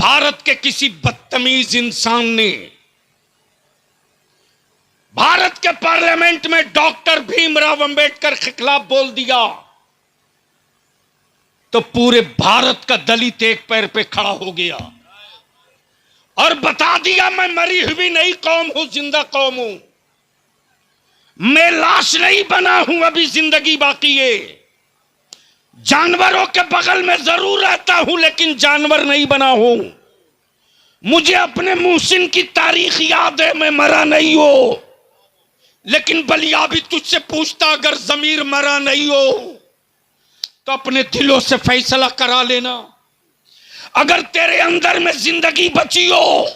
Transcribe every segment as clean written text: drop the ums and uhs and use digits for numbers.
भारत के किसी बदतमीज इंसान ने भारत के पार्लियामेंट में डॉक्टर भीमराव अंबेडकर के खिलाफ बोल दिया तो पूरे भारत का दलित एक पैर पे खड़ा हो गया और बता दिया मैं मरी हुई नहीं कौम हूं, जिंदा कौम हूं। मैं लाश नहीं बना हूं, अभी जिंदगी बाकी है। जानवरों के बगल में जरूर रहता हूं लेकिन जानवर नहीं बना हूं। मुझे अपने मुहसिन की तारीख याद है, मैं मरा नहीं हो। लेकिन बलिया भी तुझसे पूछता अगर जमीर मरा नहीं हो तो अपने दिलों से फैसला करा लेना। अगर तेरे अंदर में जिंदगी बची हो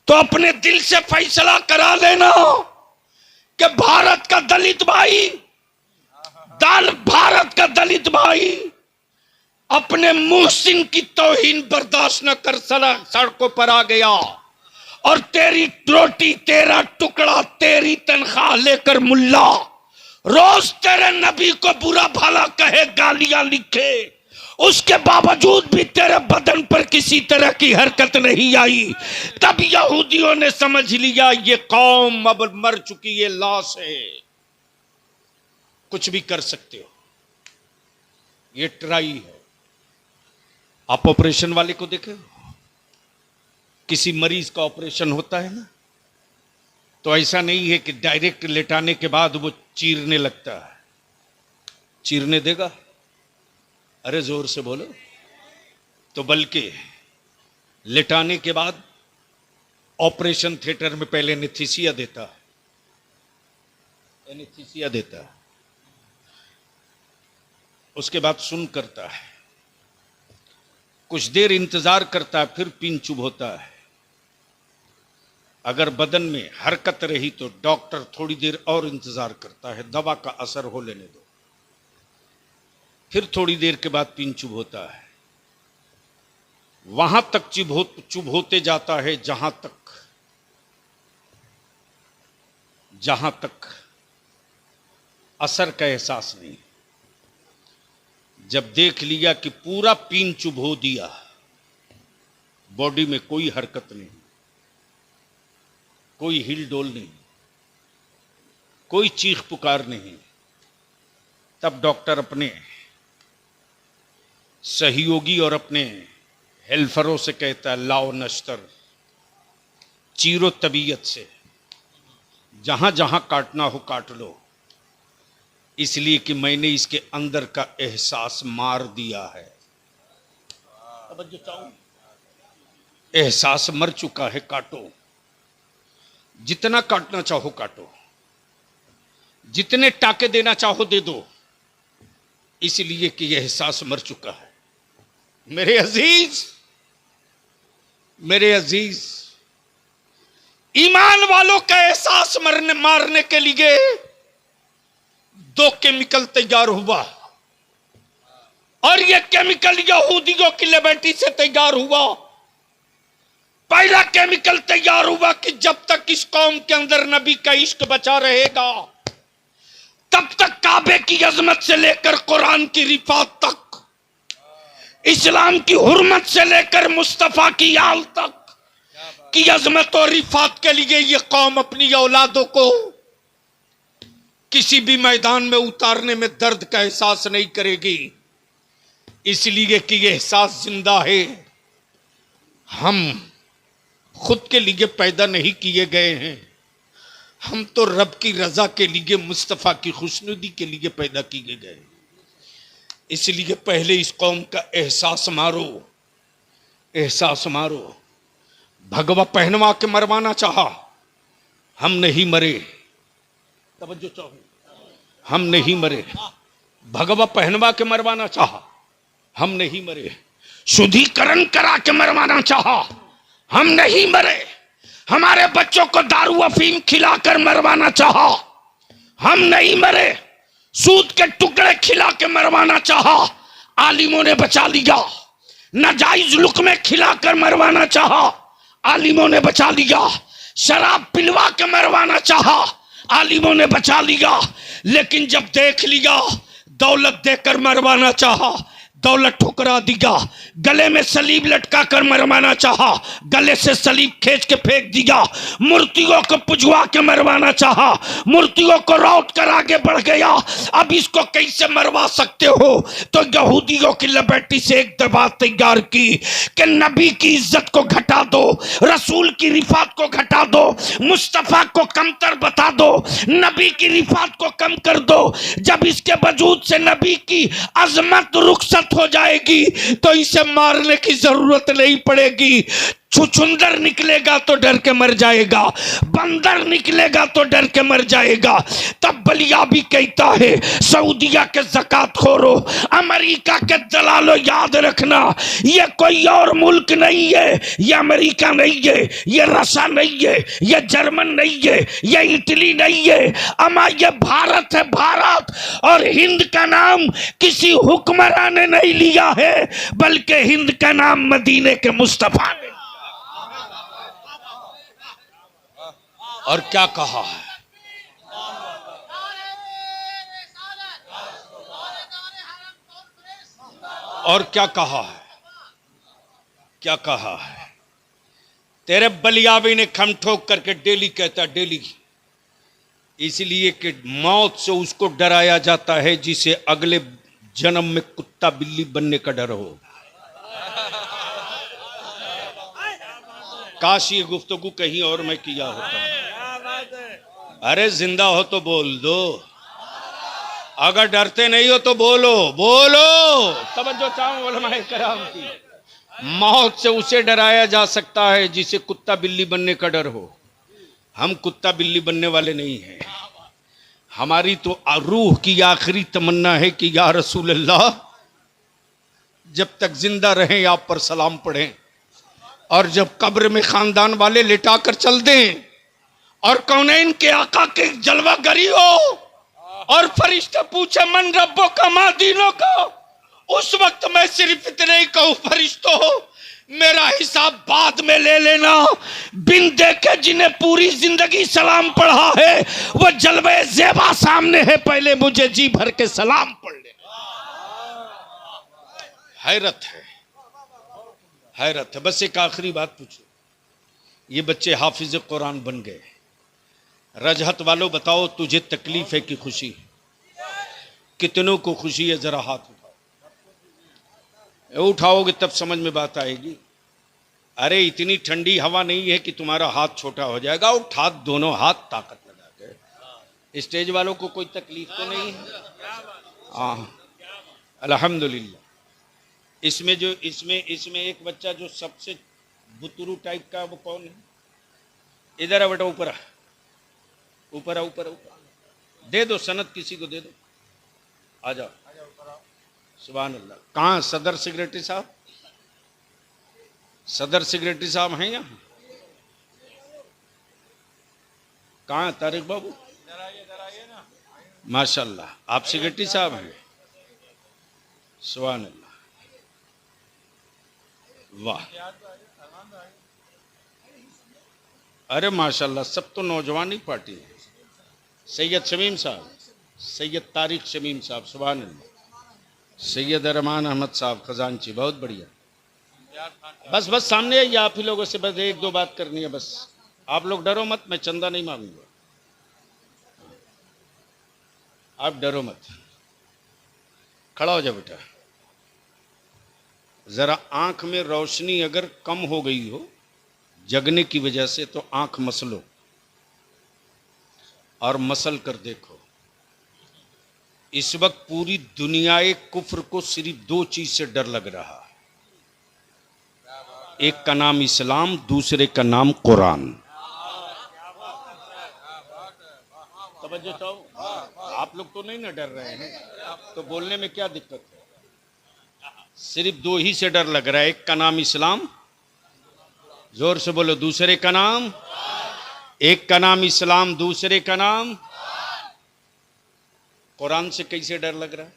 तो अपने दिल से फैसला करा लेना कि भारत का दलित भाई भारत का दलित भाई अपने मुहसिन की तौहीन बर्दाश्त न कर सड़कों पर आ गया और तेरी रोटी, तेरा टुकड़ा, तेरी तनख्वाह लेकर मुल्ला रोज तेरे नबी को बुरा भला कहे, गालियां लिखे, उसके बावजूद भी तेरे बदन पर किसी तरह की हरकत नहीं आई। तब यहूदियों ने समझ लिया ये कौम अब मर चुकी है, लाश है, कुछ भी कर सकते हो, ये ट्राई है। आप ऑपरेशन वाले को देखे, किसी मरीज का ऑपरेशन होता है ना तो ऐसा नहीं है कि डायरेक्ट लेटाने के बाद वो चीरने लगता है। चीरने देगा? अरे जोर से बोलो। तो बल्कि लेटाने के बाद ऑपरेशन थिएटर में पहले एनेस्थीसिया देता है, एनेस्थीसिया देता है, उसके बाद सुन करता है, कुछ देर इंतजार करता है, फिर पिन चुभ होता है। अगर बदन में हरकत रही तो डॉक्टर थोड़ी देर और इंतजार करता है, दवा का असर हो लेने दो, फिर थोड़ी देर के बाद पिन चुभ होता है। वहां तक चुभ होते जाता है जहां तक असर का एहसास नहीं। जब देख लिया कि पूरा पिन चुभ हो दिया, बॉडी में कोई हरकत नहीं, कोई हिल डोल नहीं, कोई चीख पुकार नहीं, तब डॉक्टर अपने सहयोगी और अपने हेल्फरों से कहता है लाओ नश्तर, चीरो तबीयत से, जहां जहां काटना हो काट लो, इसलिए कि मैंने इसके अंदर का एहसास मार दिया है। एहसास मर चुका है, काटो, जितना काटना चाहो काटो, जितने टाके देना चाहो दे दो, इसलिए कि यह एहसास मर चुका है। मेरे अजीज, ईमान वालों का एहसास मारने के लिए दो केमिकल तैयार हुआ और यह केमिकल यहूदियों की लेबोरेटरी से तैयार हुआ। पहला केमिकल तैयार हुआ कि जब तक इस कौम के अंदर नबी का इश्क बचा रहेगा तब तक काबे की अजमत से लेकर कुरान की रिफात तक, इस्लाम की हुर्मत से लेकर मुस्तफा की आल तक की अजमत और रिफात के लिए यह कौम अपनी औलादों को किसी भी मैदान में उतारने में दर्द का एहसास नहीं करेगी, इसलिए कि यह एहसास जिंदा है। हम खुद के लिए पैदा नहीं किए गए हैं, हम तो रब की रजा के लिए, मुस्तफा की खुशनुदी के लिए पैदा किए गए। इसलिए पहले इस कौम का एहसास मारो, एहसास मारो। भगवा पहनवा के मरवाना चाहा, हम नहीं मरे। तवज्जो चाहो, हम नहीं मरे। भगवा पहनवा के मरवाना चाहा, हम नहीं मरे। शुद्धिकरण करा के मरवाना चाहा, हम नहीं मरे। हमारे बच्चों को दारू अफीम खिलाकर मरवाना चाहा, हम नहीं मरे। सूद के टुकड़े खिला के मरवाना चाहा, आलिमों ने बचा लिया। नाजायज लुक़्मे खिलाकर मरवाना चाहा, आलिमों ने बचा लिया। शराब पिलवा के मरवाना चाहा, आलिमों ने बचा लिया। लेकिन जब देख लिया दौलत देकर मरवाना चाहा, दौलत ठुकरा दिया, गले में सलीब लटका कर मरवाना चाहा, गले से सलीब खींच के फेंक दिया, मूर्तियों को पुजवा के मरवाना चाहा, मूर्तियों को रौट कर आगे बढ़ गया। अब इसको कैसे मरवा सकते हो? तो यहूदियों की लपेटी से एक दवा तैयार की कि नबी की इज्जत को घटा दो, रसूल की रिफात को घटा दो, मुस्तफा को कमतर बता दो, नबी की रिफात को कम कर दो। जब इसके वजूद से नबी की अजमत रुखसत हो जाएगी तो इसे मारने की जरूरत नहीं पड़ेगी। छुछुंदर निकलेगा तो डर के मर जाएगा, बंदर निकलेगा तो डर के मर जाएगा। तब बलिया भी कहता है, सऊदिया के ज़कात खोरो, अमेरिका के दलालो, याद रखना ये कोई और मुल्क नहीं है, ये अमेरिका नहीं है, ये रसा नहीं है, ये जर्मन नहीं है, ये इटली नहीं है, अमा ये भारत है, भारत। और हिंद का नाम किसी हुक्मरान ने नहीं लिया है, बल्कि हिंद का नाम मदीने के मुस्तफा ने। और क्या कहा है? और क्या कहा है? क्या कहा है? तेरे बलियावी ने खम ठोक करके डेली कहता, डेली, इसलिए कि मौत से उसको डराया जाता है जिसे अगले जन्म में कुत्ता बिल्ली बनने का डर हो। काश ये गुफ्तगू कहीं और मैं किया होता। अरे जिंदा हो तो बोल दो, अगर डरते नहीं हो तो बोलो, बोलो। तवज्जो चाहूं उलमाए कराम की। मौत से उसे डराया जा सकता है जिसे कुत्ता बिल्ली बनने का डर हो। हम कुत्ता बिल्ली बनने वाले नहीं हैं। हमारी तो रूह की आखिरी तमन्ना है कि या रसूल अल्लाह, जब तक जिंदा रहें आप पर सलाम पढ़ें, और जब कब्र में खानदान वाले लिटाकर चल दें और कौनैन के आका के जलवा गरी हो और फरिश्ते पूछे मन रब्बो का मां दीनों का, उस वक्त मैं सिर्फ इतने ही कहूं, फरिश्तों मेरा हिसाब बाद में ले लेना। बिन देखे जिन्हें पूरी जिंदगी सलाम पढ़ा है वो जलवे ज़ेबा सामने है, पहले मुझे जी भर के सलाम पढ़ लेना। हैरत है, हैरत है। बस एक आखिरी बात पूछो, ये बच्चे हाफिज कुरान बन गए, रजहत वालों बताओ तुझे तकलीफ है कि खुशी? कितनों को खुशी है? जरा हाथ उठाओ। उठाओगे तब समझ में बात आएगी। अरे इतनी ठंडी हवा नहीं है कि तुम्हारा हाथ छोटा हो जाएगा। उठा दोनों हाथ ताकत लगा के। स्टेज वालों को कोई तकलीफ तो नहीं है? हाँ अल्हम्दुलिल्लाह। इसमें एक बच्चा जो सबसे बुतरू टाइप का, वो कौन है? इधर आ बेटा, ऊपर आ, ऊपर आ, ऊपर दे दो सनद, किसी को दे दो, आ जाओ। सुभान अल्लाह। कहाँ सदर सेक्रेटरी साहब? सदर सेक्रेटरी साहब हैं यहाँ? कहाँ तारिक बाबू? माशाल्लाह, आप सेक्रेटरी साहब हैं? सुभान अल्लाह, वाह। अरे माशाल्लाह, सब तो नौजवान ही पार्टी है। सैयद शमीम साहब, सैयद तारिक शमीम साहब, सुभान अल्लाह। सैयद रहमान अहमद साहब खजानची, बहुत बढ़िया। बस बस सामने आइए, आप ही लोगों से बस एक दो बात करनी है। बस आप लोग डरो मत, मैं चंदा नहीं मांगूंगा, आप डरो मत। खड़ा हो जाओ बेटा। जरा आंख में रोशनी अगर कम हो गई हो जगने की वजह से तो आंख मसलो और मसल कर देखो। इस वक्त पूरी दुनियाए कुफ्र को सिर्फ दो चीज से डर लग रहा है, एक का नाम इस्लाम, दूसरे का नाम कुरान। तवज्जो चाहो। आप लोग तो नहीं ना डर रहे हैं, तो बोलने में क्या दिक्कत है? सिर्फ दो ही से डर लग रहा है, एक का नाम इस्लाम, जोर से बोलो, दूसरे का नाम, एक का नाम इस्लाम, दूसरे का नाम कुरान। से कैसे डर लग रहा है?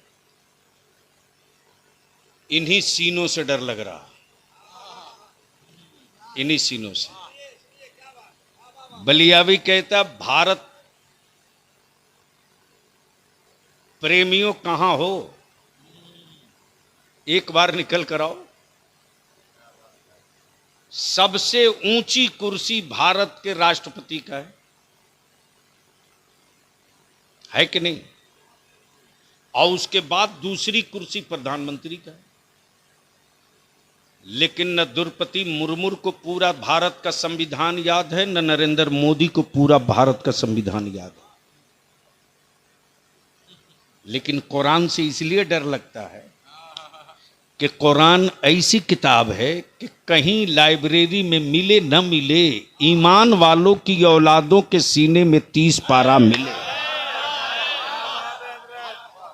इन्हीं सीनों से डर लग रहा, इन्हीं सीनों से। बलियावी कहता भारत प्रेमियों कहां हो? एक बार निकल कर आओ। सबसे ऊंची कुर्सी भारत के राष्ट्रपति का है कि नहीं? और उसके बाद दूसरी कुर्सी प्रधानमंत्री का है। लेकिन न द्रौपदी मुर्मू को पूरा भारत का संविधान याद है, न नरेंद्र मोदी को पूरा भारत का संविधान याद है। लेकिन कुरान से इसलिए डर लगता है कि कुरान ऐसी किताब है कि कहीं लाइब्रेरी में मिले न मिले, ईमान वालों की औलादों के सीने में 30 पारा मिले।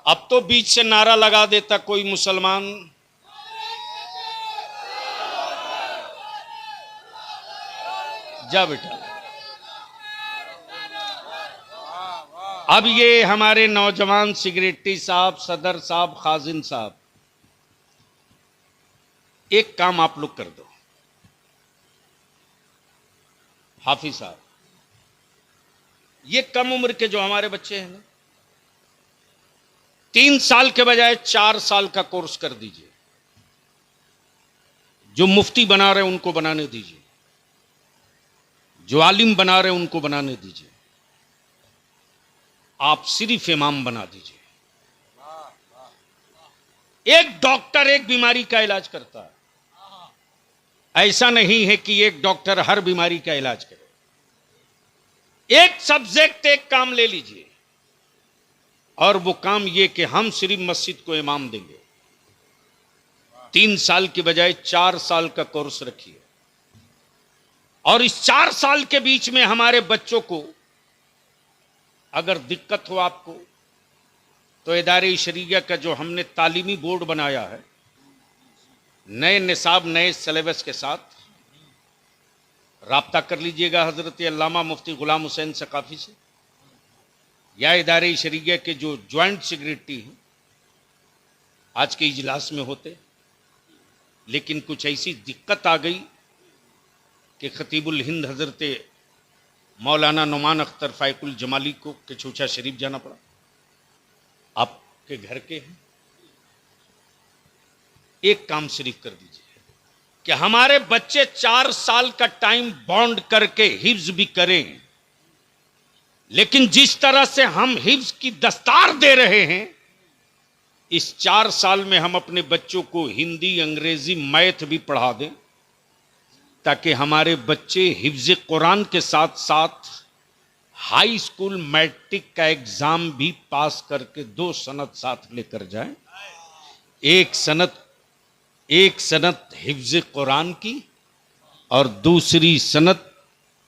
अब तो बीच से नारा लगा देता कोई मुसलमान, जा बेटा। अब ये हमारे नौजवान सिगरेटी साहब, सदर साहब, खाजिन साहब, एक काम आप लोग कर दो। हाफिज साहब, ये कम उम्र के जो हमारे बच्चे हैं ना, 3 साल के बजाय 4 साल का कोर्स कर दीजिए। जो मुफ्ती बना रहे उनको बनाने दीजिए, जो आलिम बना रहे उनको बनाने दीजिए, आप सिर्फ इमाम बना दीजिए। एक डॉक्टर एक बीमारी का इलाज करता है, ऐसा नहीं है कि एक डॉक्टर हर बीमारी का इलाज करे। एक सब्जेक्ट, एक काम ले लीजिए, और वो काम ये कि हम सिर्फ मस्जिद को इमाम देंगे। 3 साल की बजाय 4 साल का कोर्स रखिए, और इस 4 साल के बीच में हमारे बच्चों को अगर दिक्कत हो आपको, तो इदारे शरीया का जो हमने तालीमी बोर्ड बनाया है, नए निसाब नए सिलेबस के साथ राब्ता कर लीजिएगा हजरत अल्लामा मुफ्ती गुलाम हुसैन सकाफी से, या इदारे शरीया के जो ज्वाइंट सेक्रेटरी हैं आज के इजलास में होते। लेकिन कुछ ऐसी दिक्कत आ गई कि खतीबुल हिंद हजरत मौलाना नुमान अख्तर फाइकुल जमाली को केचूचा शरीफ जाना पड़ा। आपके घर के हैं, एक काम सिर्फ कर दीजिए कि हमारे बच्चे 4 साल का टाइम बॉन्ड करके हिफ्ज भी करें। लेकिन जिस तरह से हम हिफ्ज की दस्तार दे रहे हैं, इस 4 साल में हम अपने बच्चों को हिंदी, अंग्रेजी, मैथ भी पढ़ा दें, ताकि हमारे बच्चे हिफ्ज कुरान के साथ साथ हाई स्कूल मैट्रिक का एग्जाम भी पास करके 2 सनद साथ लेकर जाएं। एक सनद हिफ्ज कुरान की और दूसरी सनद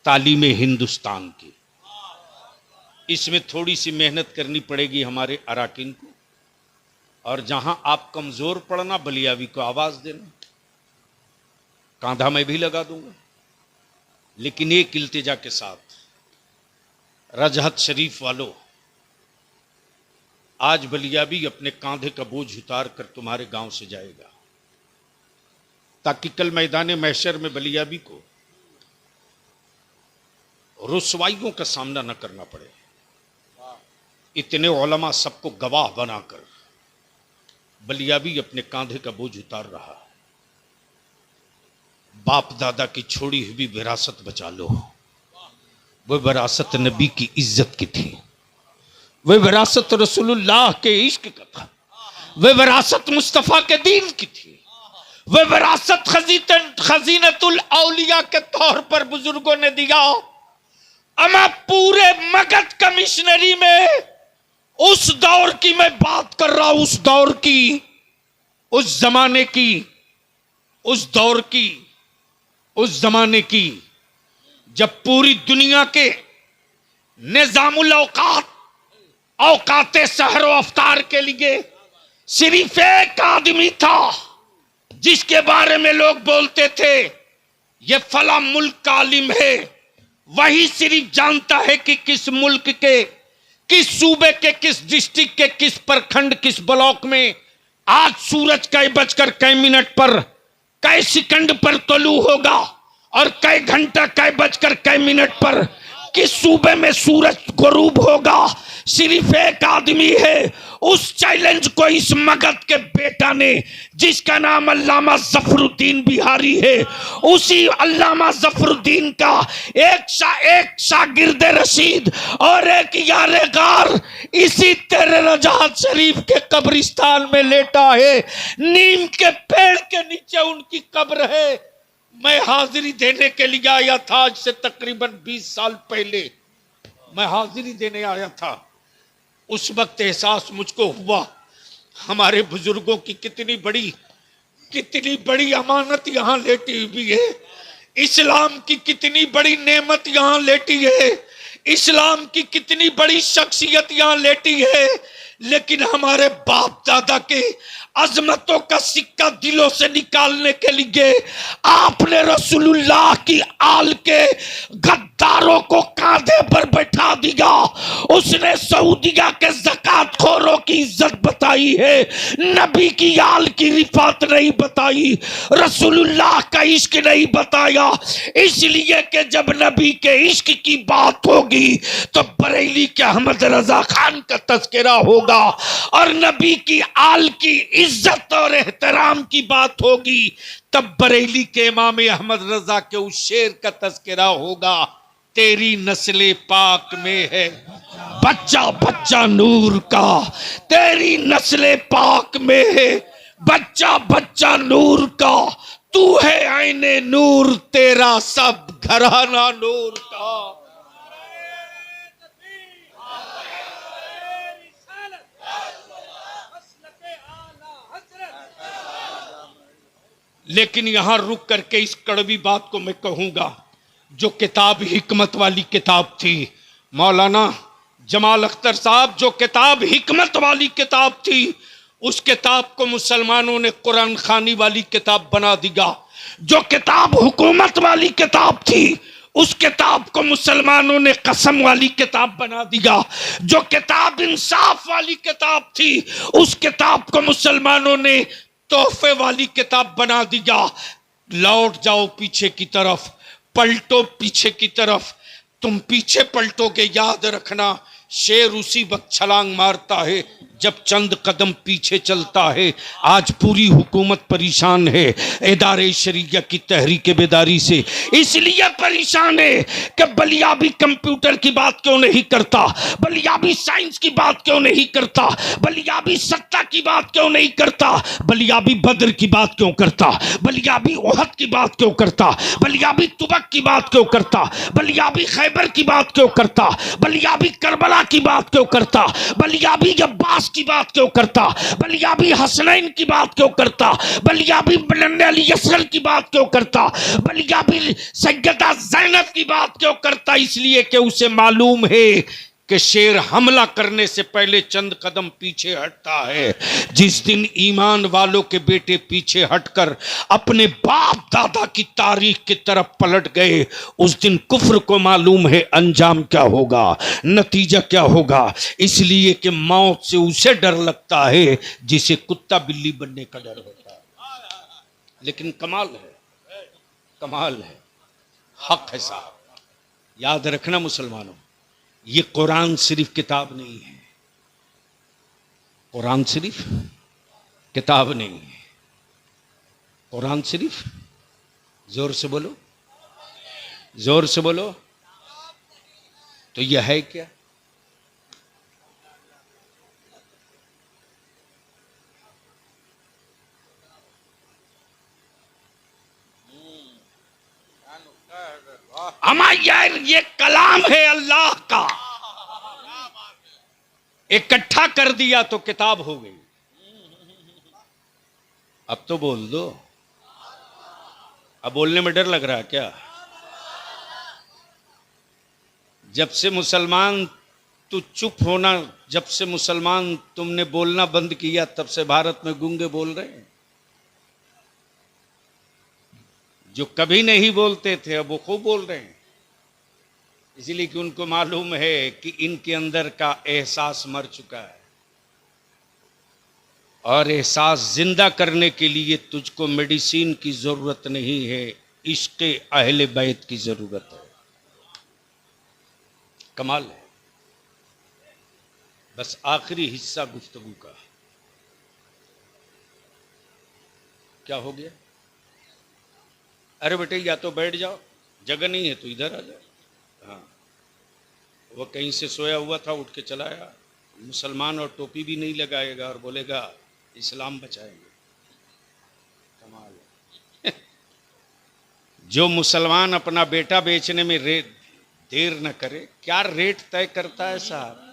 तालीम हिंदुस्तान की। इसमें थोड़ी सी मेहनत करनी पड़ेगी हमारे अराकीन को, और जहां आप कमजोर पड़ना, बलियावी को आवाज देना, कांधा मैं भी लगा दूंगा। लेकिन एक इल्तिजा के साथ, रजहत शरीफ वालों, आज बलियावी अपने कांधे का बोझ उतार कर तुम्हारे गांव से जाएगा, ताकि कल मैदान महशर में बलियावी को रुसवाइयों का सामना न करना पड़े। इतने उलमा सबको गवाह बनाकर बलियावी अपने कांधे का बोझ उतार रहा है। बाप दादा की छोड़ी हुई विरासत बचा लो। वह विरासत नबी की इज्जत की थी, वह विरासत रसूलुल्लाह के इश्क का था, वह विरासत मुस्तफ़ा के दीन की थी, वह विरासत खजीनतुल औलिया के तौर पर बुजुर्गों ने दिया। अमा पूरे मगध कमिश्नरी में उस दौर की मैं बात कर रहा हूं, उस दौर की, उस जमाने की, उस दौर की, उस जमाने की, जब पूरी दुनिया के निजामुल औकात, औकाते सहर व अफ्तार के लिए सिर्फ एक आदमी था जिसके बारे में लोग बोलते थे ये फला मुल्क का आलिम है। वही सिर्फ जानता है कि किस मुल्क के, किस सूबे के, किस डिस्ट्रिक्ट के, किस प्रखंड, किस ब्लॉक में आज सूरज कई बजकर कई मिनट पर, कई सेकंड पर तुलू होगा, और कई घंटा कई बजकर कई मिनट पर किस सूबे में सूरज गुरूब होगा सिर्फ एक आदमी है। उस चैलेंज को इस मगध के बेटा ने, जिसका नाम अल्लामा जफरुद्दीन बिहारी है, उसी अल्लामा जफरुद्दीन का एक शागिर्द रशीद और एक यारे गार इसी तेरे रजात शरीफ के कब्रिस्तान में लेटा है। नीम के पेड़ के नीचे उनकी कब्र है। मैं हाजिरी देने के लिए आया था, आज से तकरीबन 20 साल पहले मैं हाजिरी देने आया था। उस वक्त एहसास मुझको हुआ हमारे बुजुर्गों की कितनी बड़ी अमानत यहां लेटी हुई है, इस्लाम की कितनी बड़ी नेमत यहां लेटी है, इस्लाम की कितनी बड़ी शख्सियत यहां लेटी है। लेकिन हमारे बाप दादा के अजमतों का सिक्का दिलों से निकालने के लिए आपने रसूलुल्लाह की आल के गद्दारों को कांधे पर बैठा दिया। उसने सऊदिया के ज़कात खोरों की इज्जत बताई है, नबी की आल की रिफात नहीं बताई, रसूलुल्लाह का इश्क नहीं बताया। इसलिए कि जब नबी के इश्क की बात होगी तो बरेली के अहमद रजा खान का तज़किरा होगा, और नबी की आल की इज्जत और एहतराम की बात होगी तब बरेली के इमाम अहमद रजा के उस शेर का तज़किरा होगा, तेरी नस्ले पाक में है बच्चा बच्चा नूर का, तेरी नस्ले पाक में है बच्चा बच्चा नूर का, तू है आईने नूर तेरा सब घराना नूर का। लेकिन यहां रुक करके इस कड़वी बात को मैं कहूंगा, जो किताब हिकमत वाली किताब थी, मौलाना जमाल अख्तर साहब, जो किताब हिकमत वाली किताब थी, उस किताब को मुसलमानों ने कुरान खानी वाली किताब बना दिया। जो किताब हुकूमत वाली किताब थी, उस किताब को मुसलमानों ने कसम वाली किताब बना दिया। जो किताब इंसाफ वाली किताब थी, उस किताब को मुसलमानों ने तोहफे वाली किताब बना दिया। लौट जाओ पीछे की तरफ, पलटो पीछे की तरफ, तुम पीछे पलटोगे याद रखना शेर उसी वक्त छलांग मारता है जब चंद कदम पीछे चलता है। आज पूरी हुकूमत परेशान है इदारे शरिया की तहरीक बेदारी से, इसलिए परेशान है कि बलियाबी कंप्यूटर की बात क्यों नहीं करता, बलियाबी साइंस की बात क्यों नहीं करता, बलियाबी सत्ता की बात क्यों नहीं करता, बलियाबी बद्र की बात क्यों करता, बलियाबी ओहद की बात क्यों करता, बलियाबी तुबक की बात क्यों करता, बलियाबी खैबर की बात क्यों करता, बलियाबी करबला की बात क्यों करता, बलियाबी अब्बास की बात क्यों करता, बलियाबी हसनैन की बात क्यों करता, बलियाबी अली असगर की बात क्यों करता, बलियाबी सैयदा ज़ैनब की बात क्यों करता? इसलिए कि उसे मालूम है कि शेर हमला करने से पहले चंद कदम पीछे हटता है। जिस दिन ईमान वालों के बेटे पीछे हटकर अपने बाप दादा की तारीख की तरफ पलट गए, उस दिन कुफ्र को मालूम है अंजाम क्या होगा, नतीजा क्या होगा। इसलिए कि मौत से उसे डर लगता है जिसे कुत्ता बिल्ली बनने का डर होता है। लेकिन कमाल है, हक है साहब, याद रखना मुसलमानों, ये कुरान शरीफ किताब नहीं है, कुरान शरीफ किताब नहीं है, कुरान शरीफ जोर से बोलो, जोर से बोलो, तो यह है क्या? अमा यार ये कलाम है अल्लाह का, इकट्ठा कर दिया तो किताब हो गई। अब तो बोल दो, अब बोलने में डर लग रहा है क्या? जब से मुसलमान तू चुप होना, जब से मुसलमान तुमने बोलना बंद किया, तब से भारत में गूंगे बोल रहे हैं। जो कभी नहीं बोलते थे अब वो खूब बोल रहे हैं, इसलिए कि उनको मालूम है कि इनके अंदर का एहसास मर चुका है, और एहसास जिंदा करने के लिए तुझको मेडिसिन की जरूरत नहीं है, इश्क़ अहले बैत की जरूरत है। कमाल है। बस आखिरी हिस्सा गुफ्तगू का, क्या हो गया? अरे बेटे या तो बैठ जाओ, जगह नहीं है तो इधर आ जाओ। हाँ, वो कहीं से सोया हुआ था, उठ के चला आया। मुसलमान और टोपी भी नहीं लगाएगा और बोलेगा इस्लाम बचाएंगे। कमाल है। जो मुसलमान अपना बेटा बेचने में देर न करे, क्या रेट तय करता है साहब।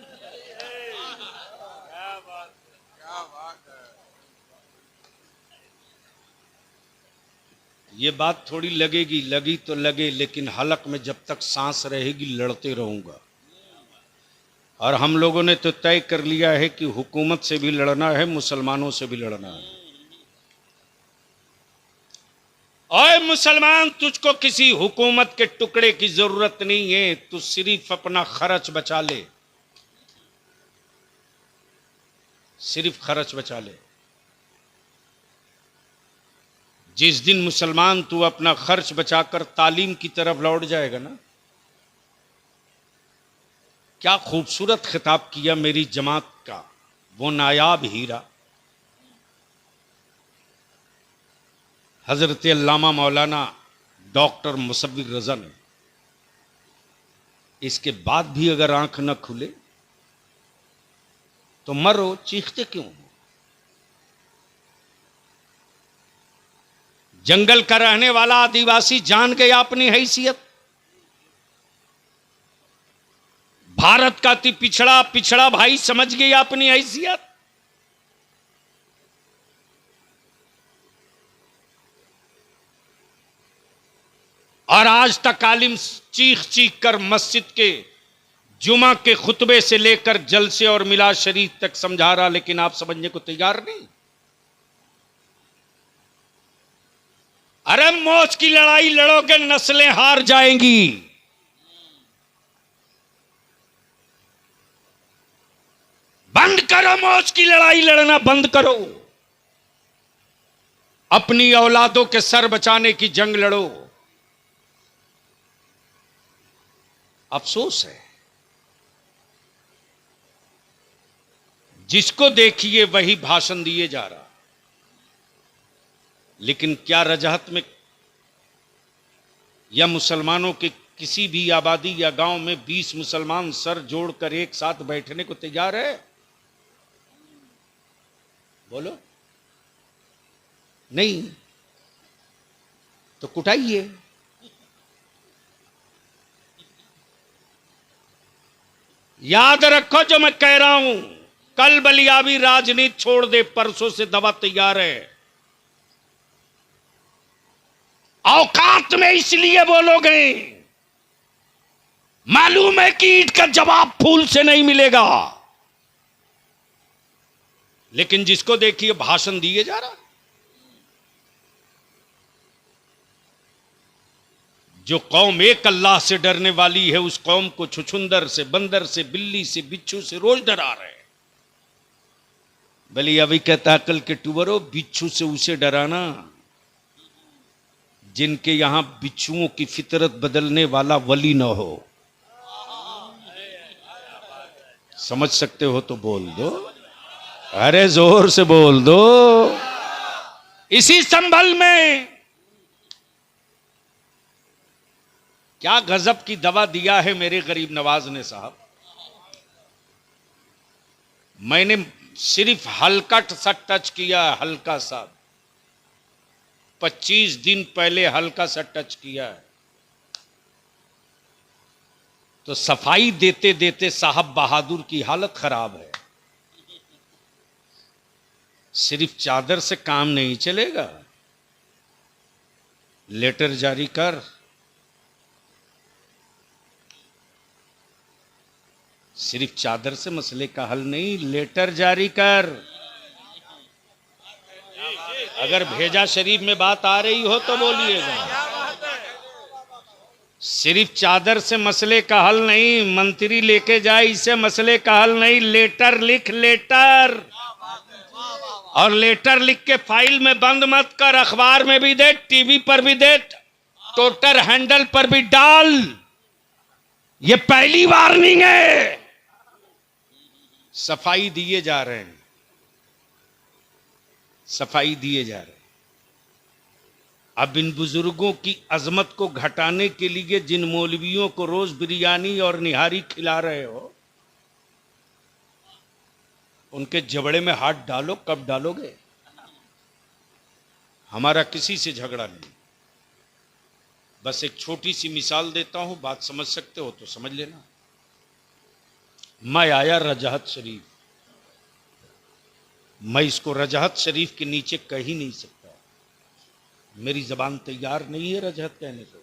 ये बात थोड़ी लगेगी, लगी तो लगे, लेकिन हलक में जब तक सांस रहेगी लड़ते रहूंगा। और हम लोगों ने तो तय कर लिया है कि हुकूमत से भी लड़ना है, मुसलमानों से भी लड़ना है। ओए मुसलमान, तुझको किसी हुकूमत के टुकड़े की जरूरत नहीं है, तू सिर्फ अपना खर्च बचा ले, सिर्फ खर्च बचा ले। जिस दिन मुसलमान तू अपना खर्च बचाकर तालीम की तरफ लौट जाएगा ना, क्या खूबसूरत खिताब किया मेरी जमात का वो नायाब हीरा हजरत अल्लामा मौलाना डॉक्टर मुसव्विर रजा ने। इसके बाद भी अगर आंख न खुले तो मरो, चीखते क्यों हो? जंगल का रहने वाला आदिवासी जान गया अपनी हैसियत। भारत का अति पिछड़ा पिछड़ा भाई समझ गया अपनी हैसियत। और आज तक आलिम चीख चीख कर मस्जिद के जुमा के खुतबे से लेकर जलसे और मिलाद शरीफ तक समझा रहा, लेकिन आप समझने को तैयार नहीं। अरे मौज की लड़ाई लड़ोगे, नस्लें हार जाएंगी। बंद करो, मौज की लड़ाई लड़ना बंद करो। अपनी औलादों के सर बचाने की जंग लड़ो। अफसोस है, जिसको देखिए वही भाषण दिए जा रहा। लेकिन क्या रजहत में या मुसलमानों के किसी भी आबादी या गांव में 20 मुसलमान सर जोड़कर एक साथ बैठने को तैयार है? बोलो। नहीं तो कुटाइए। याद रखो जो मैं कह रहा हूं, कल बलियाबी राजनीति छोड़ दे, परसों से दवा तैयार है। औकात में इसलिए बोलोगे, मालूम है कि ईंट का जवाब फूल से नहीं मिलेगा। लेकिन जिसको देखिए भाषण दिए जा रहा। जो कौम एक अल्लाह से डरने वाली है, उस कौम को छुछुंदर से, बंदर से, बिल्ली से, बिच्छू से रोज डरा रहे। भले अभी कहता कल के टूबरो, बिच्छू से उसे डराना जिनके यहां बिच्छुओं की फितरत बदलने वाला वली न हो। समझ सकते हो तो बोल दो, अरे जोर से बोल दो। इसी संभल में क्या गजब की दवा दिया है मेरे गरीब नवाज ने साहब। मैंने सिर्फ हल्का सा टच किया, हल्का सा 25 दिन पहले हल्का सा टच किया है, तो सफाई देते देते साहब बहादुर की हालत खराब है। सिर्फ चादर से काम नहीं चलेगा, लेटर जारी कर। सिर्फ चादर से मसले का हल नहीं, लेटर जारी कर। अगर भेजा शरीफ में बात आ रही हो तो बोलिएगा। सिर्फ चादर से मसले का हल नहीं, मंत्री लेके जाए इससे मसले का हल नहीं, लेटर लिख, लेटर। और लेटर लिख के फाइल में बंद मत कर, अखबार में भी दे, टीवी पर भी दे, ट्विटर हैंडल पर भी डाल। ये पहली वार्निंग है। सफाई दिए जा रहे हैं, सफाई दिए जा रहे हैं। अब इन बुजुर्गों की अजमत को घटाने के लिए जिन मौलवियों को रोज बिरयानी और निहारी खिला रहे हो, उनके जबड़े में हाथ डालो। कब डालोगे? हमारा किसी से झगड़ा नहीं, बस एक छोटी सी मिसाल देता हूं, बात समझ सकते हो तो समझ लेना। मैं आया रजहत शरीफ, मैं इसको रजहत शरीफ के नीचे कह ही नहीं सकता, मेरी जबान तैयार नहीं है रजहत कहने को,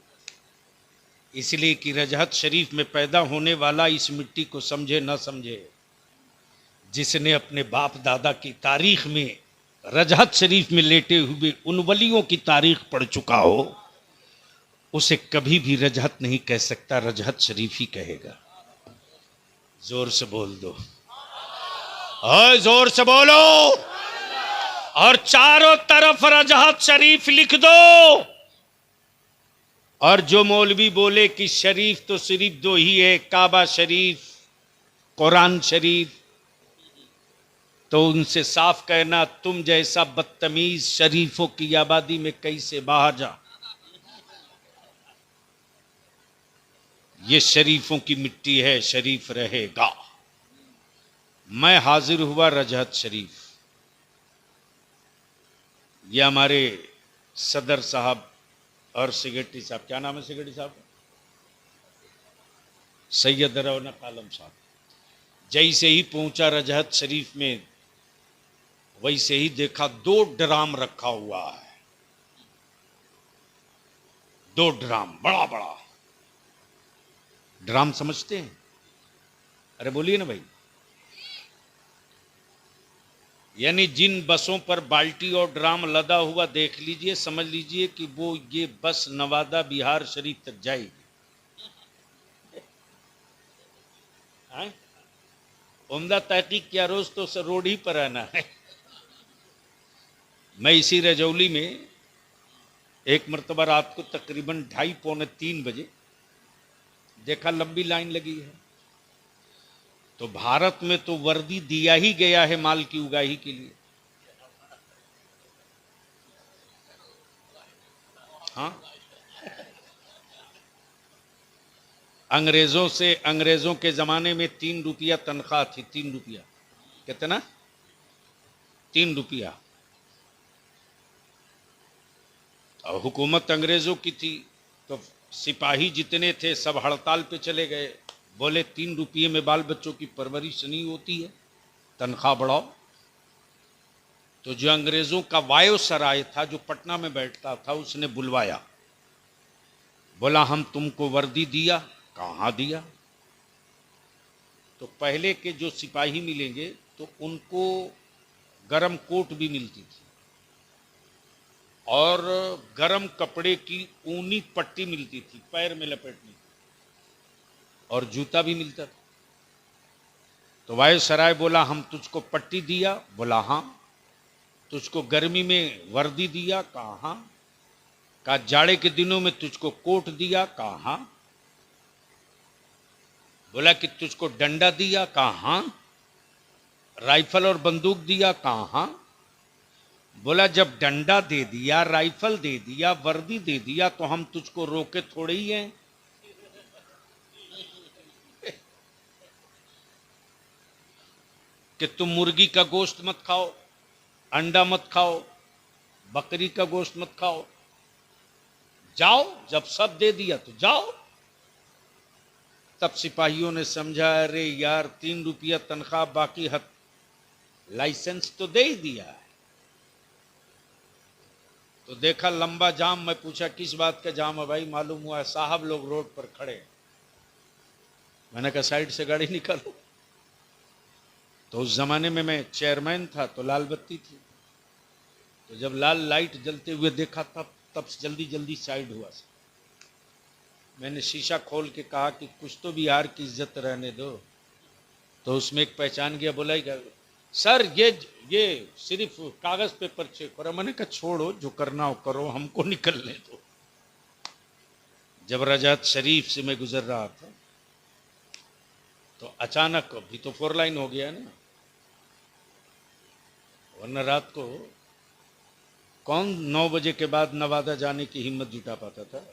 इसलिए कि रजहत शरीफ में पैदा होने वाला इस मिट्टी को समझे न समझे, जिसने अपने बाप दादा की तारीख में रजहत शरीफ में लेटे हुए उन वलियों की तारीख पढ़ चुका हो, उसे कभी भी रजहत नहीं कह सकता, रजहत शरीफ ही कहेगा। जोर से बोल दो, ओए जोर से बोलो, और चारों तरफ रजहत शरीफ लिख दो। और जो मौलवी बोले कि शरीफ तो सिर्फ दो ही है, काबा शरीफ, कुरान शरीफ, तो उनसे साफ कहना, तुम जैसा बदतमीज शरीफों की आबादी में कैसे बाहर जा। ये शरीफों की मिट्टी है, शरीफ रहेगा। मैं हाजिर हुआ रजहत शरीफ। ये हमारे सदर साहब और सेक्रेटरी साहब, क्या नाम है सेक्रेटरी साहब? सैयद रौनक आलम साहब। जैसे ही पहुंचा रजहत शरीफ में, वैसे ही देखा 2 ड्राम रखा हुआ है, 2 ड्राम, बड़ा बड़ा ड्राम समझते हैं? अरे बोलिए ना भाई। यानी जिन बसों पर बाल्टी और ड्राम लदा हुआ देख लीजिए, समझ लीजिए कि वो ये बस नवादा बिहार शरीफ तक जाएगी। उम्दा तहकीक क्या, रोज तो रोड ही पर आना है। मैं इसी रजौली में एक मरतबा रात को तकरीबन 2:30 पौने 3 बजे देखा लंबी लाइन लगी है। तो भारत में तो वर्दी दिया ही गया है माल की उगाही के लिए। हाँ, अंग्रेजों के जमाने में 3 रुपया तनख्वाह थी। 3 रुपया, कितना? 3 रुपया। और हुकूमत अंग्रेजों की थी, तो सिपाही जितने थे सब हड़ताल पे चले गए, बोले 3 रुपये में बाल बच्चों की परवरिश नहीं होती है, तनख्वाह बढ़ाओ। तो जो अंग्रेजों का वायसराय था, जो पटना में बैठता था, उसने बुलवाया, बोला हम तुमको वर्दी दिया? कहाँ दिया? तो पहले के जो सिपाही मिलेंगे तो उनको गरम कोट भी मिलती थी, और गरम कपड़े की ऊनी पट्टी मिलती थी पैर में लपेटने, और जूता भी मिलता था। तो वायसराय बोला हम तुझको पट्टी दिया? बोला हाँ। तुझको गर्मी में वर्दी दिया? कहा हाँ। कहा जाड़े के दिनों में तुझको कोट दिया? कहा हाँ। बोला कि तुझको डंडा दिया? कहा हाँ। राइफल और बंदूक दिया? कहा हाँ। बोला जब डंडा दे दिया, राइफल दे दिया, वर्दी दे दिया, तो हम तुझको रोके थोड़े ही हैं। कि तुम मुर्गी का गोश्त मत खाओ, अंडा मत खाओ, बकरी का गोश्त मत खाओ, जाओ। जब सब दे दिया तो जाओ। तब सिपाहियों ने समझा, अरे यार 3 रुपया तनख्वाह, बाकी हद लाइसेंस तो दे ही दिया है। तो देखा लंबा जाम। मैं पूछा किस बात का जाम है भाई? मालूम हुआ साहब लोग रोड पर खड़े। मैंने कहा साइड से गाड़ी निकालो। तो उस जमाने में मैं चेयरमैन था, तो लाल बत्ती थी, तो जब लाल लाइट जलते हुए देखा तब जल्दी जल्दी साइड हुआ। मैंने शीशा खोल के कहा कि कुछ तो बिहार की इज्जत रहने दो। तो उसमें एक पहचान गया, बोला सर ये सिर्फ कागज पेपर चेक करो। मैंने कहा छोड़ो, जो करना हो करो, हमको निकलने दो। जब रजहत शरीफ से मैं गुजर रहा था, तो अचानक अभी तो 4 लाइन हो गया ना, वरना रात को कौन 9 बजे के बाद नवादा जाने की हिम्मत जुटा पाता था।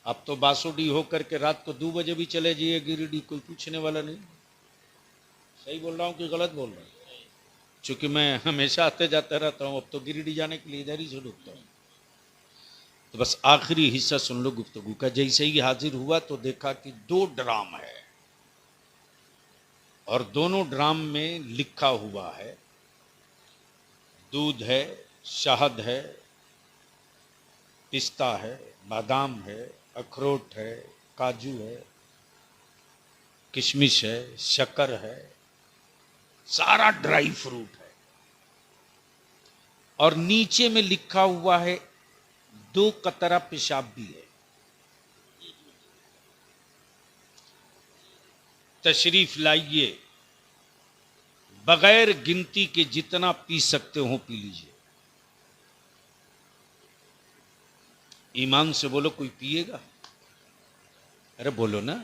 अब तो बासुडी होकर के रात को 2 बजे भी चले जाइए गिरिडीह, कोई पूछने वाला नहीं। सही बोल रहा हूँ कि गलत बोल रहा हूँ? चूंकि मैं हमेशा आते जाते रहता हूँ, अब तो गिरिडीह जाने के लिए इधर ही से रुकता हूँ। तो बस आखिरी हिस्सा सुन लो गुफ्तगू का। जैसे ही हाजिर हुआ तो देखा कि 2 ड्राम है और दोनों ड्राम में लिखा हुआ है, दूध है, शहद है, पिस्ता है, बादाम है, अखरोट है, काजू है, किशमिश है, शक्कर है, सारा ड्राई फ्रूट है। और नीचे में लिखा हुआ है 2 कतरा पेशाब भी है। तशरीफ लाइए, बगैर गिनती के जितना पी सकते हो पी लीजिए। ईमान से बोलो, कोई पिएगा? अरे बोलो ना,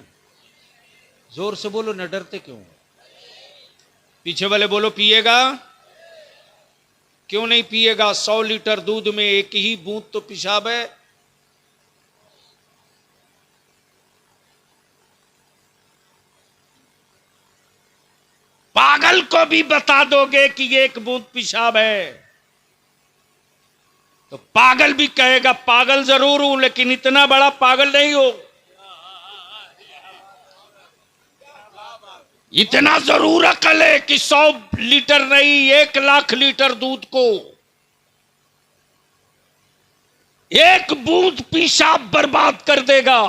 जोर से बोलो ना, डरते क्यों? पीछे वाले बोलो, पिएगा? क्यों नहीं पिएगा? 100 लीटर दूध में 1 ही बूंद तो पेशाब है। पागल को भी बता दोगे कि 1 बूंद पेशाब है तो पागल भी कहेगा पागल जरूर हूं, लेकिन इतना बड़ा पागल नहीं हो। इतना जरूर अकल है कि 100 लीटर नहीं, 1 लाख लीटर दूध को 1 बूंद पेशाब बर्बाद कर देगा।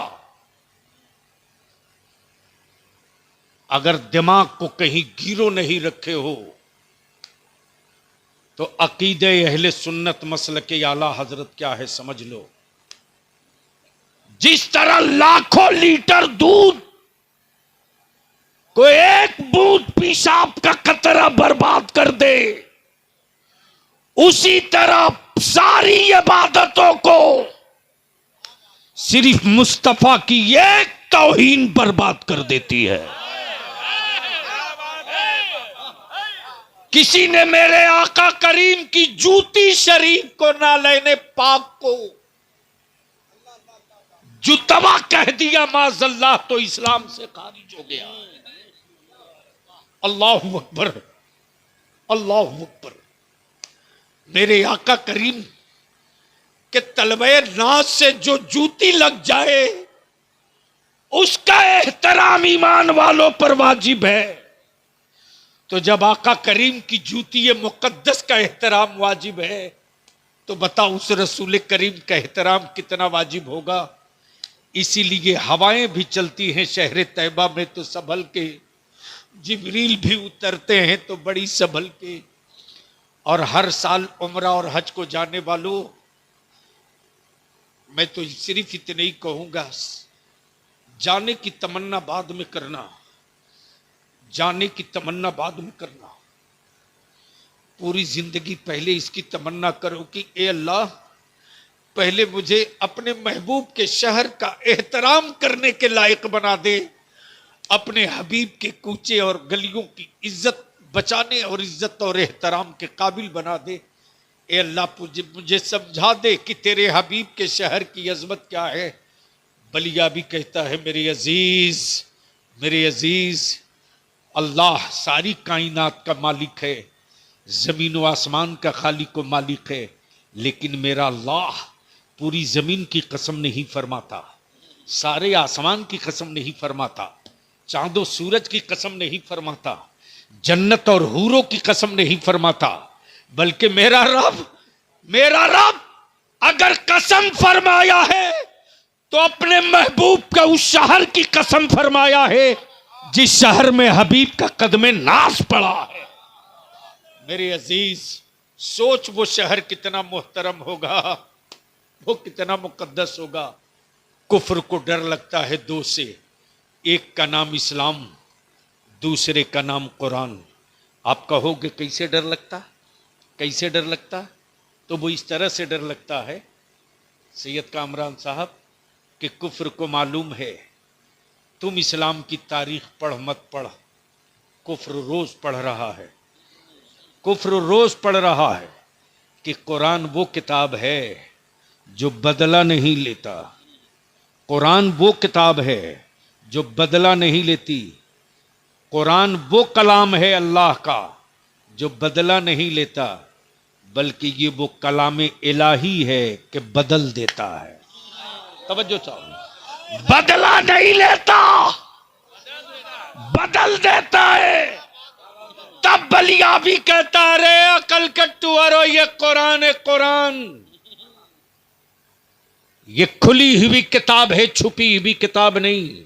अगर दिमाग को कहीं गिरो नहीं रखे हो तो अकीदे अहले सुन्नत मसलके आला हजरत क्या है समझ लो। जिस तरह लाखों लीटर दूध को 1 बूंद पेशाब का कतरा बर्बाद कर दे, उसी तरह सारी इबादतों को सिर्फ मुस्तफा की एक तौहीन बर्बाद कर देती है। किसी ने मेरे आका करीम की जूती शरीफ को, नालैने पाक को जुतवा कह दिया माज़ल्लाह तो इस्लाम से खारिज हो गया। अल्लाहु अकबर, अल्लाहु अकबर। मेरे आका करीम के तलबे नाज से जो जूती लग जाए उसका एहतराम ईमान वालों पर वाजिब है। तो जब आका करीम की जूती मुकद्दस का एहतराम वाजिब है तो बताओ उस रसूल करीम का एहतराम कितना वाजिब होगा। इसीलिए हवाएं भी चलती हैं शहर तैयबा में तो संभल के, जिब्रील भी उतरते हैं तो बड़ी संभल के। और हर साल उम्रा और हज को जाने वालों, मैं तो सिर्फ इतने ही कहूंगा, जाने की तमन्ना बाद में करना, जाने की तमन्ना बाद में करना। पूरी जिंदगी पहले इसकी तमन्ना करो कि ए अल्लाह, पहले मुझे अपने महबूब के शहर का एहतराम करने के लायक बना दे, अपने हबीब के कूचे और गलियों की इज्जत बचाने और इज्जत और एहतराम के काबिल बना दे। ए अल्लाह, मुझे समझा दे कि तेरे हबीब के शहर की अजमत क्या है। बलिया भी कहता है, मेरे अजीज, मेरे अजीज, अल्लाह सारी कायनात का मालिक है, जमीन व आसमान का खालिक व मालिक है, लेकिन मेरा अल्लाह पूरी जमीन की कसम नहीं फरमाता, सारे आसमान की कसम नहीं फरमाता, चांदो सूरज की कसम नहीं फरमाता, जन्नत और हूरों की कसम नहीं फरमाता, बल्कि मेरा रब अगर कसम फरमाया है तो अपने महबूब का उस शहर की कसम फरमाया है जिस शहर में हबीब का कदमे नाज पड़ा है। मेरे अजीज, सोच वो शहर कितना मुहतरम होगा, वो कितना मुकद्दस होगा। कुफ्र को डर लगता है 2 से, एक का नाम इस्लाम, दूसरे का नाम कुरान। आप कहोगे कैसे डर लगता, कैसे डर लगता? तो वो इस तरह से डर लगता है सैयद कामरान साहब कि कुफ्र को मालूम है तुम इस्लाम की तारीख पढ़ मत पढ़, कुफ्र रोज पढ़ रहा है, कुफ्र रोज पढ़ रहा है कि कुरान वो किताब है जो बदला नहीं लेता, कुरान वो किताब है जो बदला नहीं लेती, कुरान वो कलाम है अल्लाह का जो बदला नहीं लेता, बल्कि ये वो कलाम इलाही है कि बदल देता है। तवज्जो चाहो, बदला नहीं लेता, बदल देता है। तब बलिया भी कहता रे अकल कट्टू अरो ये कुरान है, कुरान ये खुली हुई किताब है, छुपी हुई किताब नहीं।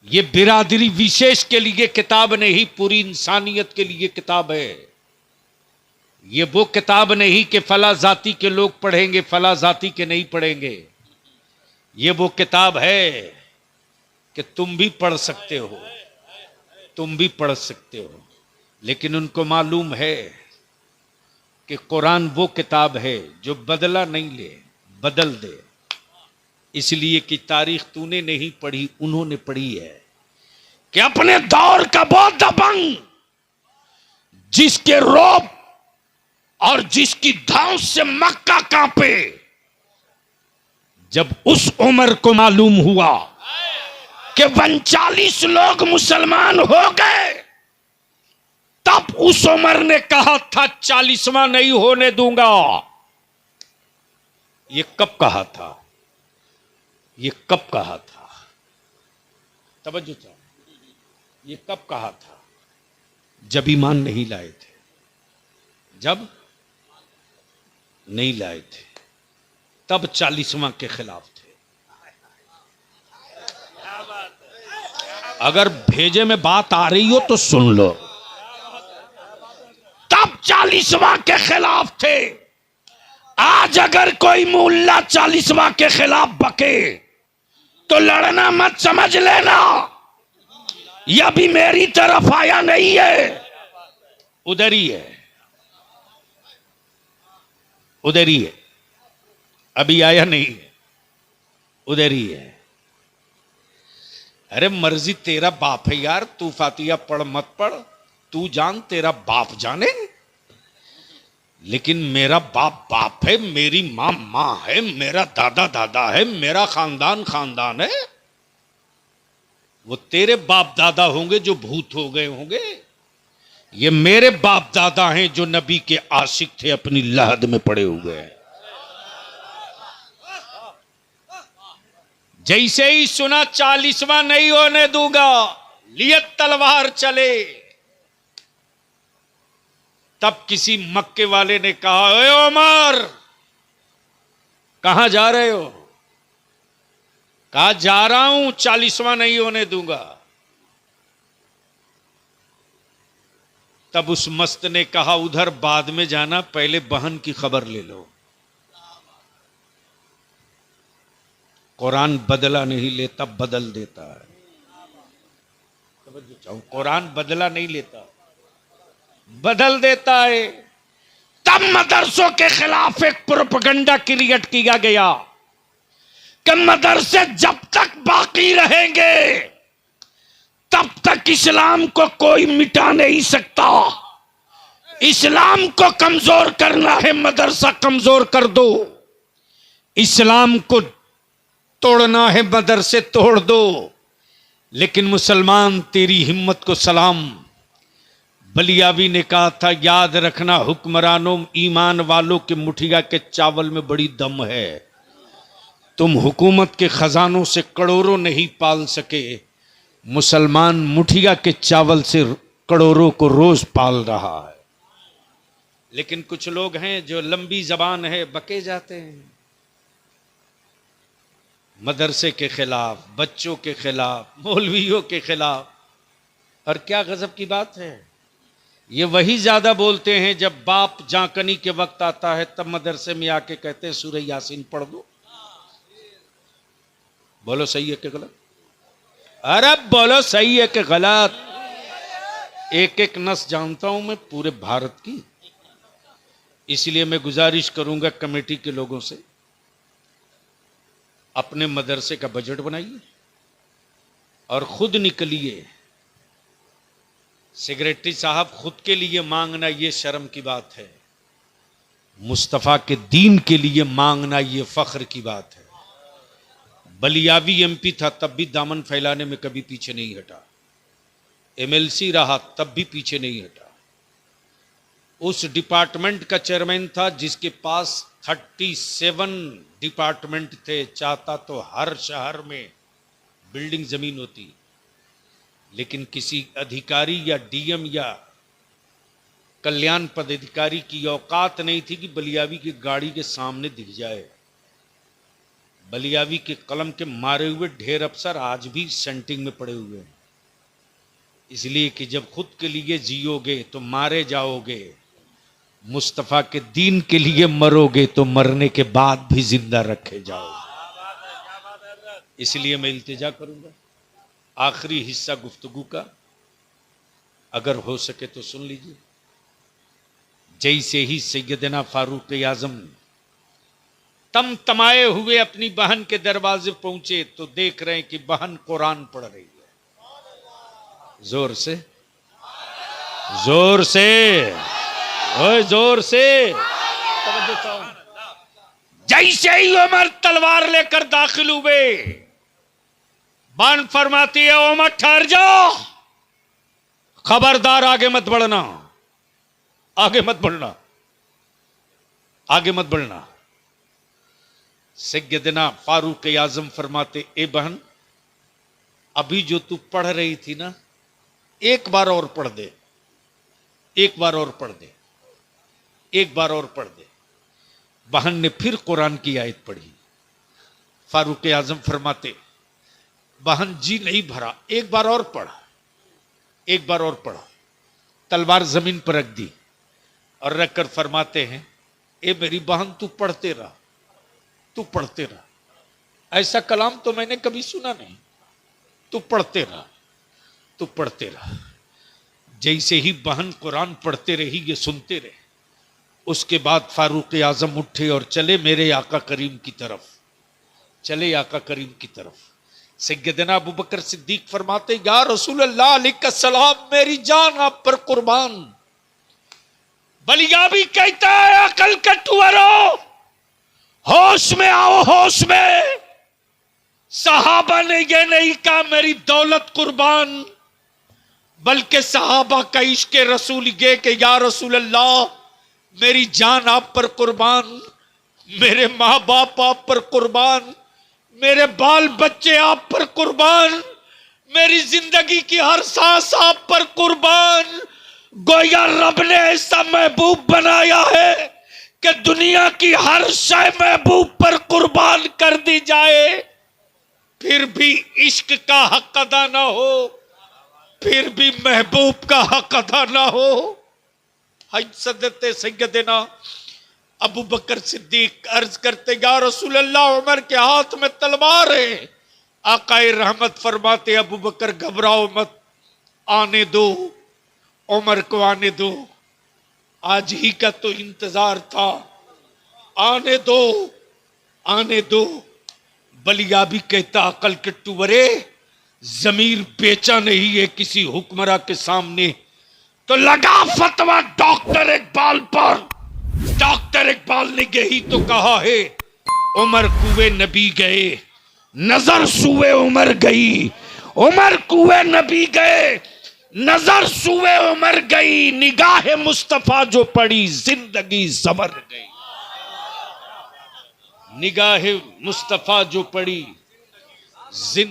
ये बिरादरी विशेष के लिए किताब नहीं, पूरी इंसानियत के लिए किताब है। ये वो किताब नहीं कि फला जाति के लोग पढ़ेंगे, फला जाति के नहीं पढ़ेंगे। ये वो किताब है कि तुम भी पढ़ सकते हो, तुम भी पढ़ सकते हो। लेकिन उनको मालूम है कि कुरान वो किताब है जो बदला नहीं ले, बदल दे। इसलिए कि तारीख तूने नहीं पढ़ी, उन्होंने पढ़ी है कि अपने दौर का वो दबंग जिसके रौब और जिसकी धौंस से मक्का कांपे, जब उस उमर को मालूम हुआ कि 39 लोग मुसलमान हो गए, तब उस उमर ने कहा था 40वां नहीं होने दूंगा। ये कब कहा था? ये कब कहा था? तवज्जो चाहो, ये कब कहा था? जब ईमान नहीं लाए थे, जब नहीं लाए थे, तब 40वां के खिलाफ थे। अगर भेजे में बात आ रही हो तो सुन लो, तब 40वां के खिलाफ थे। आज अगर कोई मुल्ला 40वां के खिलाफ बके तो लड़ना मत समझ लेना, यह भी मेरी तरफ आया नहीं है, उधर ही है, उधर ही है, अभी आया नहीं है, उधर ही है। अरे मर्जी तेरा बाप है यार, तू फातिया पढ़ मत पढ़, तू जान, तेरा बाप जाने। लेकिन मेरा बाप बाप है, मेरी मां मां है, मेरा दादा दादा है, मेरा खानदान खानदान है। वो तेरे बाप दादा होंगे जो भूत हो गए होंगे, ये मेरे बाप दादा हैं जो नबी के आशिक थे, अपनी लहद में पड़े हुए हैं। जैसे ही सुना 40वां नहीं होने दूंगा, लिए तलवार चले। तब किसी मक्के वाले ने कहा, ओए उमर कहां जा रहे हो? कहा जा रहा हूं, 40वां नहीं होने दूंगा। तब उस मस्त ने कहा, उधर बाद में जाना, पहले बहन की खबर ले लो। कुरान बदला नहीं लेता, बदल देता है। कुरान बदला नहीं लेता, बदल देता है। तब मदरसों के खिलाफ एक प्रोपेगेंडा क्रिएट किया गया कि मदरसे जब तक बाकी रहेंगे तब तक इस्लाम को कोई मिटा नहीं सकता। इस्लाम को कमजोर करना है, मदरसा कमजोर कर दो। इस्लाम को तोड़ना है, मदरसे तोड़ दो। लेकिन मुसलमान तेरी हिम्मत को सलाम। बलियावी ने कहा था, याद रखना हुक्मरानों, ईमान वालों के मुठिया के चावल में बड़ी दम है। तुम हुकूमत के खजानों से करोड़ों नहीं पाल सके, मुसलमान मुठिया के चावल से करोड़ों को रोज पाल रहा है। लेकिन कुछ लोग हैं जो लंबी जबान है, बके जाते हैं मदरसे के खिलाफ, बच्चों के खिलाफ, मौलवियों के खिलाफ। और क्या गजब की बात है, ये वही ज्यादा बोलते हैं जब बाप जांकनी के वक्त आता है, तब मदरसे में आके कहते हैं सूरह यासीन पढ़ दो। बोलो सही है कि गलत? अरे बोलो सही है कि गलत? एक एक नस जानता हूं मैं पूरे भारत की, इसलिए मैं गुजारिश करूंगा कमेटी के लोगों से, अपने मदरसे का बजट बनाइए, और खुद निकलिए। सेक्रेटरी साहब, खुद के लिए मांगना ये शर्म की बात है, मुस्तफ़ा के दीन के लिए मांगना ये फख्र की बात है। बलियावी एमपी था तब भी दामन फैलाने में कभी पीछे नहीं हटा, एमएलसी रहा तब भी पीछे नहीं हटा। उस डिपार्टमेंट का चेयरमैन था जिसके पास 37 डिपार्टमेंट थे। चाहता तो हर शहर में बिल्डिंग जमीन होती, लेकिन किसी अधिकारी या डीएम या कल्याण पदाधिकारी की औकात नहीं थी कि बलियावी की गाड़ी के सामने दिख जाए। बलियावी के कलम के मारे हुए ढेर अफसर आज भी सेंटिंग में पड़े हुए हैं, इसलिए कि जब खुद के लिए जियोगे तो मारे जाओगे, मुस्तफ़ा के दीन के लिए मरोगे तो मरने के बाद भी जिंदा रखे जाओगे। इसलिए मैं इल्तिजा करूंगा, आखिरी हिस्सा गुफ्तगू का अगर हो सके तो सुन लीजिए। जैसे ही सैयदना फारूक आजम तमाए हुए अपनी बहन के दरवाजे पहुंचे तो देख रहे हैं कि बहन कुरान पढ़ रही है। जोर से, जोर से, ओए जोर से। जैसे ही उमर तलवार लेकर दाखिल हुए, बहन फरमाती है, उमर ठहर जाओ, खबरदार आगे मत बढ़ना, आगे मत बढ़ना, आगे मत बढ़ना। सैयदना फारूक आजम फरमाते, ए बहन, अभी जो तू पढ़ रही थी ना, एक बार और पढ़ दे, एक बार और पढ़ दे, एक बार और पढ़ दे। बहन ने फिर कुरान की आयत पढ़ी। फारूक आजम फरमाते, बहन जी नहीं भरा, एक बार और पढ़, एक बार और पढ़। तलवार जमीन पर रख दी और रखकर फरमाते हैं, ए मेरी बहन, तू पढ़ते रहा, तू पढ़ते रहा। ऐसा कलाम तो मैंने कभी सुना नहीं, तू पढ़ते रहा, तू पढ़ते रहा। जैसे ही बहन कुरान पढ़ते रही, ये सुनते रहे। उसके बाद फारूक आजम उठे और चले मेरे आका करीम की तरफ, चले आका करीम की तरफ। सैयदना अबू बकर सिद्दीक फरमाते, या रसूल अल्लाह अलैका सलाम, मेरी जान आप पर कुर्बान। बलियावी कहता है, अकल के टुअरो, होश में आओ, होश में। सहाबा ने यह नहीं कहा मेरी दौलत कुर्बान, बल्कि सहाबा का इश्क रसूल ये कि या रसूल अल्लाह, मेरी जान आप पर कुर्बान, मेरे माँ बाप आप पर कुर्बान, मेरे बाल बच्चे आप पर कुर्बान, मेरी जिंदगी की हर सांस आप पर कुर्बान। गोया रब ने ऐसा महबूब बनाया है कि दुनिया की हर शय महबूब पर कुर्बान कर दी जाए, फिर भी इश्क का हक अदा ना हो, फिर भी महबूब का हक अदा ना हो। हज़रत सैयदना अबू बकर सिद्दीक अर्ज करते, या रसूल अल्लाह, उमर के हाथ में तलवार है। आकाए रहमत फरमाते, अबू बकर घबराओ मत, आने दो, उमर को आने दो, आज ही का तो इंतजार था, आने दो, आने दो। बलियावी कहता, अकल के टुवरे, जमीर बेचा नहीं है किसी हुक्मरां के सामने, तो लगा फतवा डॉक्टर इकबाल पर। डॉक्टर इकबाल ने यही तो कहा है, उमर कुएं नबी गए, नजर सुए उमर गई, उमर कुएं नबी गए, नजर सुए उमर गई, निगाह मुस्तफा जो पड़ी जिंदगी संवर गई। निगाह मुस्तफा जो पड़ी